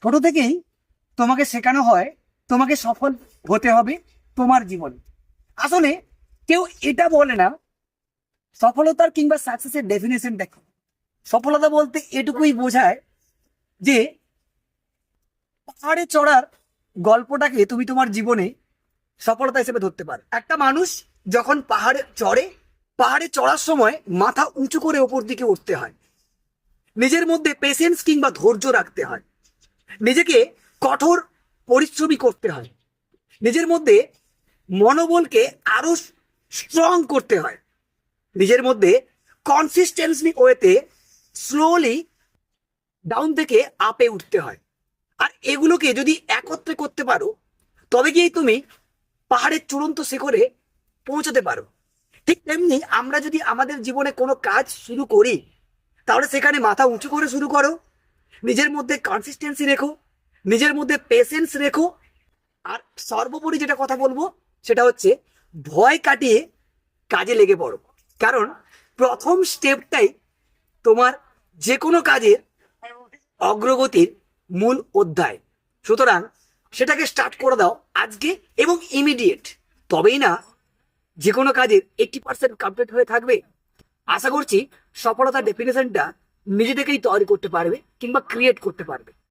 ছোট থেকেই তোমাকে শেখানো হয় তোমাকে সফল হতে হবে তোমার জীবনে। আসলে কেউ এটা বলে না সফলতার কিংবা সাকসেসের ডেফিনেশন দেখো। সফলতা বলতে এটুকুই বোঝায় যে পাহাড়ে চড়ার গল্পটাকে তুমি তোমার জীবনে সফলতা হিসেবে ধরতে পারো। একটা মানুষ যখন পাহাড়ে চড়ার সময় মাথা উঁচু করে ওপর দিকে উঠতে হয়, নিজের মধ্যে পেশেন্স কিংবা ধৈর্য রাখতে হয়, নিজেকে কঠোর পরিশ্রমী করতে হয়, নিজের মধ্যে মনোবলকে আরো স্ট্রং করতে হয়, নিজের মধ্যে কনসিস্টেন্সি ওয়েতে স্লোলি ডাউন থেকে আপে উঠতে হয়। আর এগুলোকে যদি একত্রে করতে পারো তবে গিয়ে তুমি পাহাড়ের চূড়ান্ত শিখরে পৌঁছতে পারো। ঠিক তেমনি আমরা যদি আমাদের জীবনে কোনো কাজ শুরু করি তাহলে সেখানে মাথা উঁচু করে শুরু করো, নিজের মধ্যে কনসিস্টেন্সি রেখো, নিজের মধ্যে পেশেন্স রেখো। আর সর্বোপরি যেটা কথা বলবো সেটা হচ্ছে ভয় কাটিয়ে কাজে লেগে পড়ো। কারণ প্রথম স্টেপটাই তোমার যে কোনো কাজের অগ্রগতির মূল অধ্যায়। সুতরাং সেটাকে স্টার্ট করে দাও আজকে এবং ইমিডিয়েট। তবেই না যে কোনো কাজের 80% কমপ্লিট হয়ে থাকবে। আশা করছি সফলতার ডেফিনেশনটা নিজে থেকেই তৈরি করতে পারবে কিংবা ক্রিয়েট করতে পারবে।